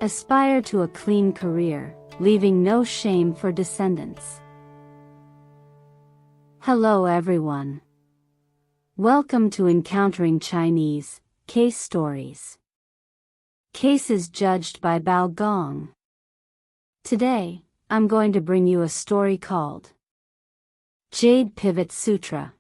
Aspire to a clean career, leaving no shame for descendants. Hello everyone. Welcome to Encountering Chinese Case Stories. Cases judged by Bao Gong. Today, I'm going to bring you a story called Jade Pivot Sutra.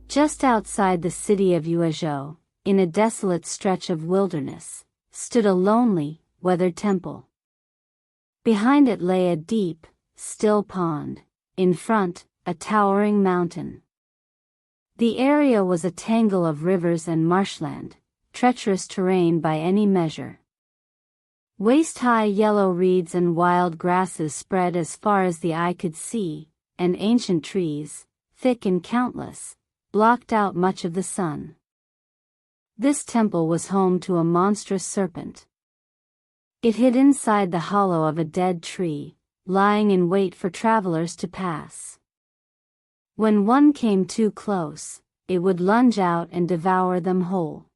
Just outside the city of Yuezhou, in a desolate stretch of wilderness, stood a lonely, weathered temple. Behind it lay a deep, still pond, in front, a towering mountain. The area was a tangle of rivers and marshland, treacherous terrain by any measure. Waist-high yellow reeds and wild grasses spread as far as the eye could see, and ancient trees, thick and countless, blocked out much of the sun. This temple was home to a monstrous serpent. It hid inside the hollow of a dead tree, lying in wait for travelers to pass. When one came too close, it would lunge out and devour them whole.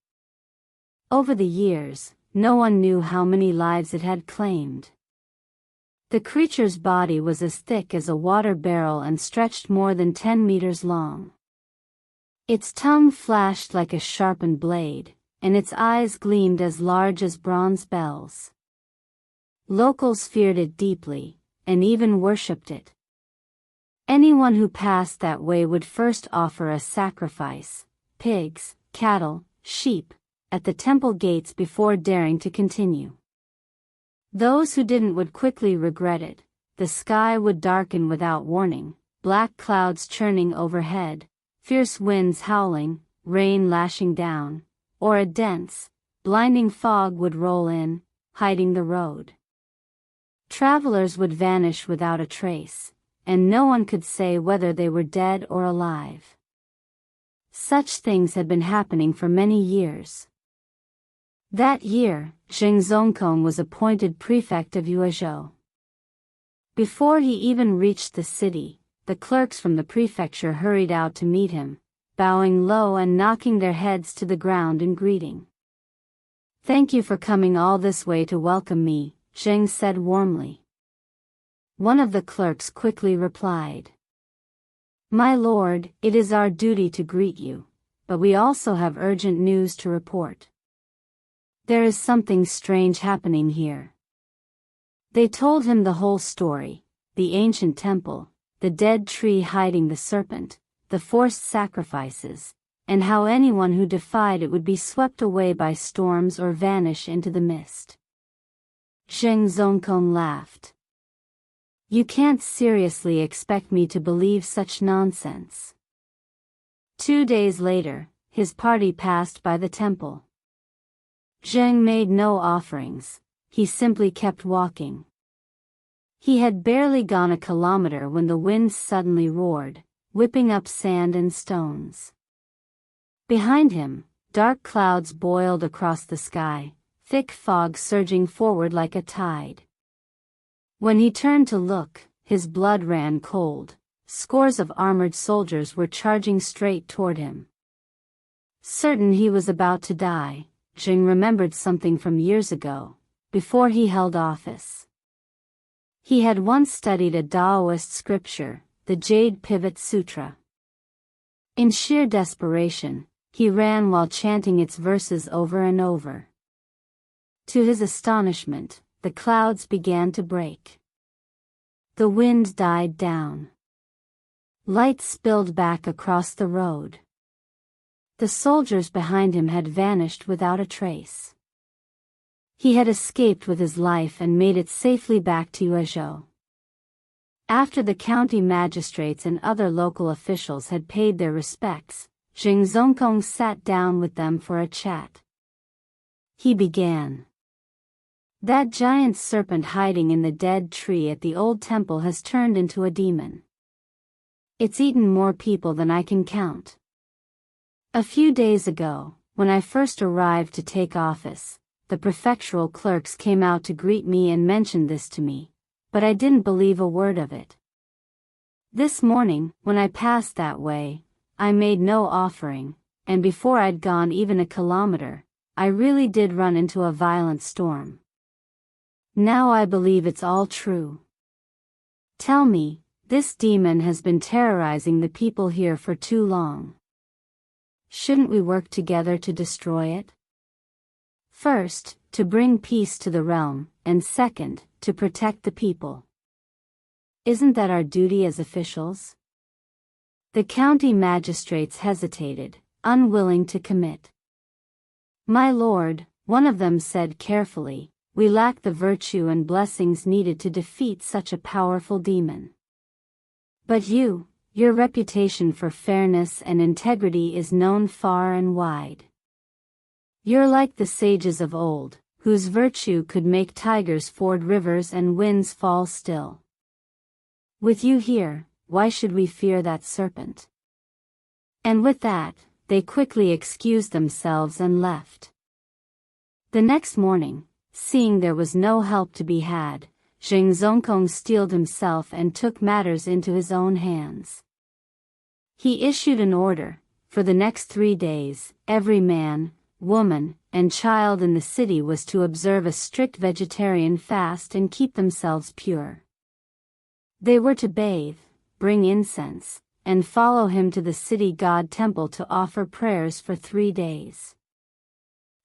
Over the years, no one knew how many lives it had claimed. The creature's body was as thick as a water barrel and stretched more than 10 meters long. Its tongue flashed like a sharpened blade, and its eyes gleamed as large as bronze bells. Locals feared it deeply, and even worshipped it. Anyone who passed that way would first offer a sacrifice, pigs, cattle, sheep, at the temple gates before daring to continue. Those who didn't would quickly regret it. The sky would darken without warning, black clouds churning overhead, fierce winds howling, rain lashing down, or a dense, blinding fog would roll in, hiding the road. Travelers would vanish without a trace, and no one could say whether they were dead or alive. Such things had been happening for many years. That year, Zheng Zongkong was appointed prefect of Yuezhou. Before he even reached the city, the clerks from the prefecture hurried out to meet him, bowing low and knocking their heads to the ground in greeting. "Thank you for coming all this way to welcome me," Zheng said warmly. One of the clerks quickly replied, "My lord, it is our duty to greet you, but we also have urgent news to report. There is something strange happening here." They told him the whole story, the ancient temple, the dead tree hiding the serpent, the forced sacrifices, and how anyone who defied it would be swept away by storms or vanish into the mist. Zheng Zongkong laughed. "You can't seriously expect me to believe such nonsense." 2 days later, his party passed by the temple. Zheng made no offerings, he simply kept walking. He had barely gone a kilometer when the wind suddenly roared, whipping up sand and stones. Behind him, dark clouds boiled across the sky, thick fog surging forward like a tide. When he turned to look, his blood ran cold. Scores of armored soldiers were charging straight toward him. Certain he was about to die, Jing remembered something from years ago, before he held office. He had once studied a Taoist scripture, the Jade Pivot Sutra. In sheer desperation, he ran while chanting its verses over and over. To his astonishment, the clouds began to break. The wind died down. Light spilled back across the road. The soldiers behind him had vanished without a trace. He had escaped with his life and made it safely back to Yuezhou. After the county magistrates and other local officials had paid their respects, Zheng Zongkong sat down with them for a chat. He began. "That giant serpent hiding in the dead tree at the old temple has turned into a demon. It's eaten more people than I can count. A few days ago, when I first arrived to take office, the prefectural clerks came out to greet me and mentioned this to me, but I didn't believe a word of it. This morning, when I passed that way, I made no offering, and before I'd gone even a kilometer, I really did run into a violent storm. Now I believe it's all true. Tell me, this demon has been terrorizing the people here for too long. Shouldn't we work together to destroy it? First, to bring peace to the realm, and second, to protect the people. Isn't that our duty as officials? The county magistrates hesitated, unwilling to commit. My lord, one of them said carefully, we lack the virtue and blessings needed to defeat such a powerful demon. But your reputation for fairness and integrity is known far and wide. You're like the sages of old, whose virtue could make tigers ford rivers and winds fall still. With you here, why should we fear that serpent? And with that, they quickly excused themselves and left. The next morning, seeing there was no help to be had, Zheng Zongkong steeled himself and took matters into his own hands. He issued an order: for the next 3 days, every man, woman, and child in the city was to observe a strict vegetarian fast and keep themselves pure. They were to bathe, bring incense, and follow him to the city god temple to offer prayers for 3 days.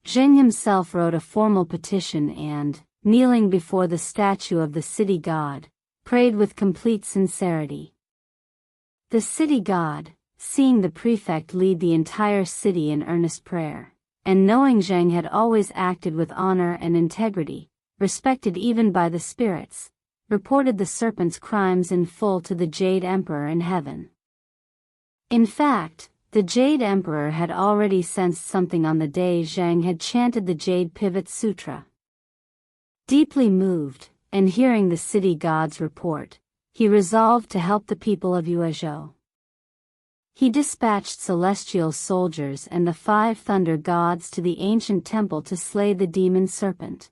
Zheng himself wrote a formal petition and, kneeling before the statue of the city god, prayed with complete sincerity. The city god, seeing the prefect lead the entire city in earnest prayer, and knowing Zheng had always acted with honor and integrity, respected even by the spirits, reported the serpent's crimes in full to the Jade Emperor in heaven. In fact, the Jade Emperor had already sensed something on the day Zheng had chanted the Jade Pivot Sutra. Deeply moved, and hearing the city god's report, he resolved to help the people of Yuezhou. He dispatched celestial soldiers and the 5 thunder gods to the ancient temple to slay the demon serpent.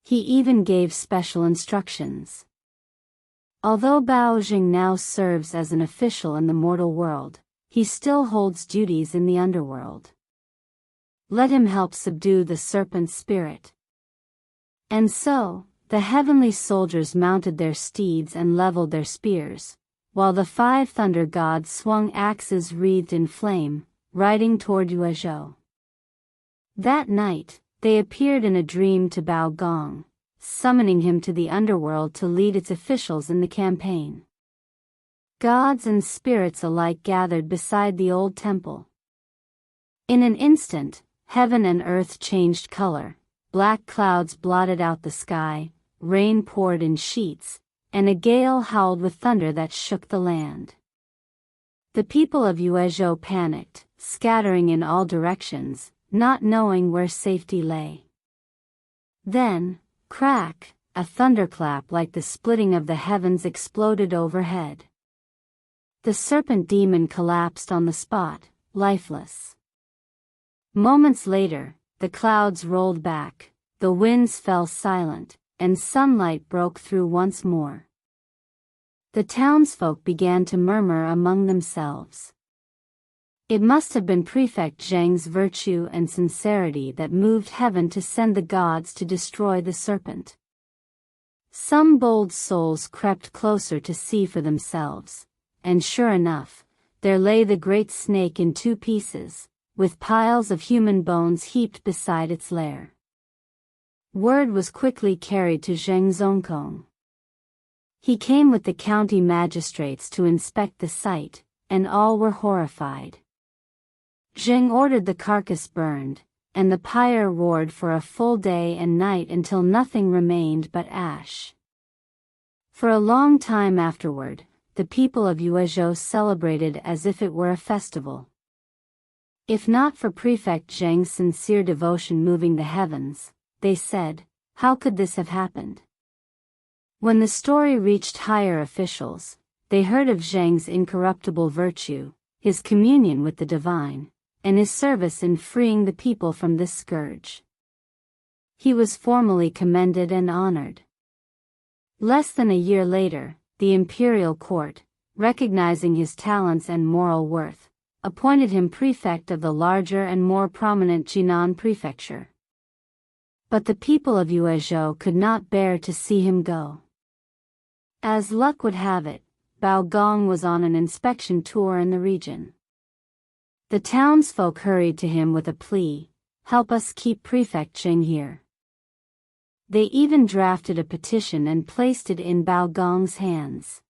He even gave special instructions. Although Bao Jing now serves as an official in the mortal world, he still holds duties in the underworld. Let him help subdue the serpent's spirit. And so, the heavenly soldiers mounted their steeds and leveled their spears, while the 5 thunder gods swung axes wreathed in flame, riding toward Yuezhou. That night, they appeared in a dream to Bao Gong, summoning him to the underworld to lead its officials in the campaign. Gods and spirits alike gathered beside the old temple. In an instant, heaven and earth changed color, black clouds blotted out the sky, rain poured in sheets, and a gale howled with thunder that shook the land. The people of Yuezhou panicked, scattering in all directions, not knowing where safety lay. Then, crack, a thunderclap like the splitting of the heavens exploded overhead. The serpent demon collapsed on the spot, lifeless. Moments later, the clouds rolled back, the winds fell silent, and sunlight broke through once more. The townsfolk began to murmur among themselves. It must have been Prefect Zheng's virtue and sincerity that moved heaven to send the gods to destroy the serpent. Some bold souls crept closer to see for themselves, and sure enough, there lay the great snake in 2 pieces, with piles of human bones heaped beside its lair. Word was quickly carried to Zheng Zongkong. He came with the county magistrates to inspect the site, and all were horrified. Zheng ordered the carcass burned, and the pyre roared for a full day and night until nothing remained but ash. For a long time afterward, the people of Yuezhou celebrated as if it were a festival. If not for Prefect Zheng's sincere devotion moving the heavens, they said, how could this have happened? When the story reached higher officials, they heard of Zheng's incorruptible virtue, his communion with the divine, and his service in freeing the people from this scourge. He was formally commended and honored. Less than a year later, the imperial court, recognizing his talents and moral worth, appointed him prefect of the larger and more prominent Jinan prefecture. But the people of Yuezhou could not bear to see him go. As luck would have it, Bao Gong was on an inspection tour in the region. The townsfolk hurried to him with a plea, "Help us keep Prefect Cheng here." They even drafted a petition and placed it in Bao Gong's hands.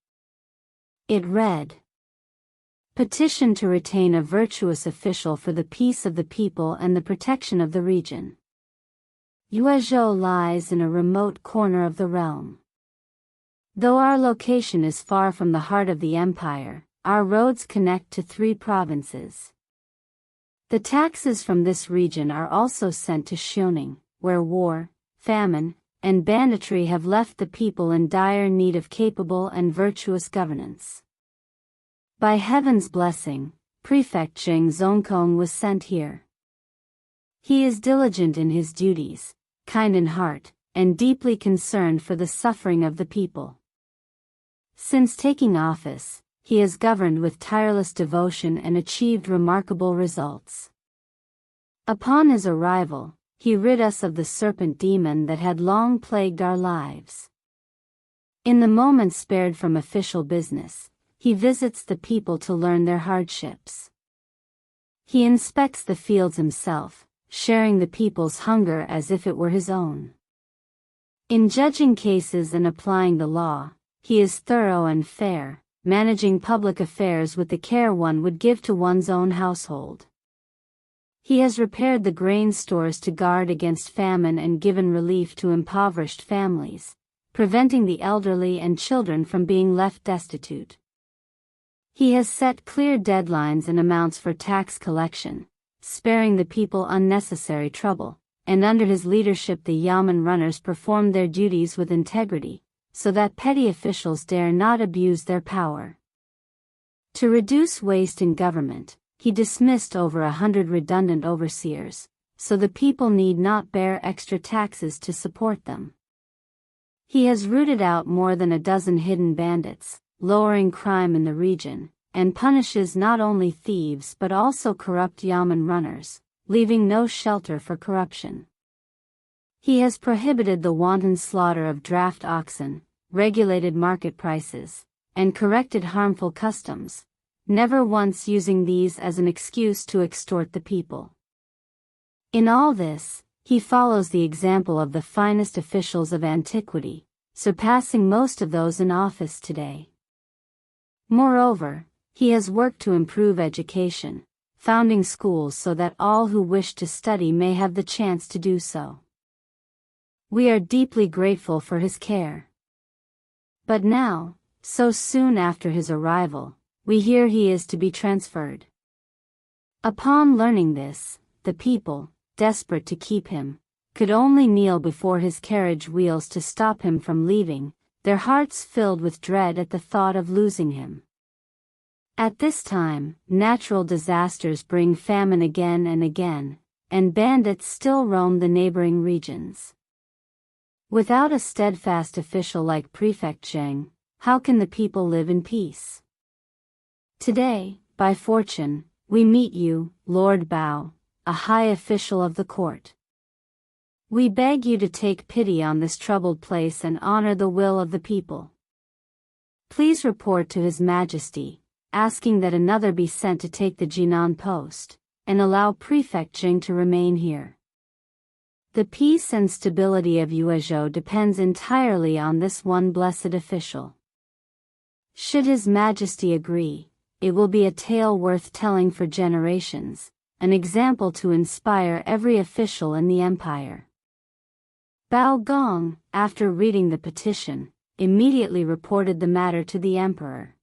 It read, "Petition to retain a virtuous official for the peace of the people and the protection of the region. Yuezhou lies in a remote corner of the realm. Though our location is far from the heart of the empire, our roads connect to 3 provinces. The taxes from this region are also sent to Xiongning, where war, famine, and banditry have left the people in dire need of capable and virtuous governance. By heaven's blessing, Prefect Cheng Zongkong was sent here. He is diligent in his duties, kind in heart, and deeply concerned for the suffering of the people. Since taking office, he has governed with tireless devotion and achieved remarkable results. Upon his arrival, he rid us of the serpent demon that had long plagued our lives. In the moments spared from official business, he visits the people to learn their hardships. He inspects the fields himself, sharing the people's hunger as if it were his own. In judging cases and applying the law, he is thorough and fair, managing public affairs with the care one would give to one's own household. He has repaired the grain stores to guard against famine and given relief to impoverished families, preventing the elderly and children from being left destitute. He has set clear deadlines and amounts for tax collection, sparing the people unnecessary trouble, and under his leadership the yamen runners perform their duties with integrity, so that petty officials dare not abuse their power. To reduce waste in government, he dismissed over 100 redundant overseers, so the people need not bear extra taxes to support them. He has rooted out more than a dozen hidden bandits, lowering crime in the region, and punishes not only thieves but also corrupt yamen runners, leaving no shelter for corruption. He has prohibited the wanton slaughter of draft oxen, regulated market prices, and corrected harmful customs, never once using these as an excuse to extort the people. In all this, he follows the example of the finest officials of antiquity, surpassing most of those in office today. Moreover, he has worked to improve education, founding schools so that all who wish to study may have the chance to do so. We are deeply grateful for his care. But now, so soon after his arrival, we hear he is to be transferred. Upon learning this, the people, desperate to keep him, could only kneel before his carriage wheels to stop him from leaving, their hearts filled with dread at the thought of losing him. At this time, natural disasters bring famine again and again, and bandits still roam the neighboring regions. Without a steadfast official like Prefect Cheng, how can the people live in peace? Today, by fortune, we meet you, Lord Bao, a high official of the court. We beg you to take pity on this troubled place and honor the will of the people. Please report to His Majesty, asking that another be sent to take the Jinan post, and allow Prefect Cheng to remain here. The peace and stability of Yuezhou depends entirely on this one blessed official. Should His Majesty agree, it will be a tale worth telling for generations, an example to inspire every official in the empire. Bao Gong, after reading the petition, immediately reported the matter to the emperor.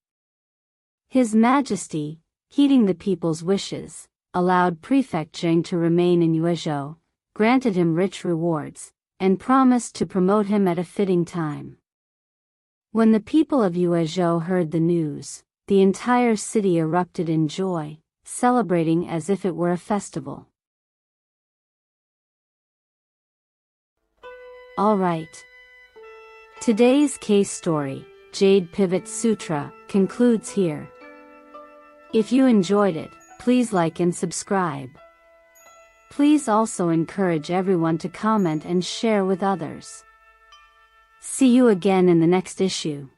His Majesty, heeding the people's wishes, allowed Prefect Cheng to remain in Yuezhou, granted him rich rewards, and promised to promote him at a fitting time. When the people of Yuezhou heard the news, the entire city erupted in joy, celebrating as if it were a festival. Alright. Today's case story, Jade Pivot Sutra, concludes here. If you enjoyed it, Please like and subscribe. Please also encourage everyone to comment and share with others. See you again in the next issue.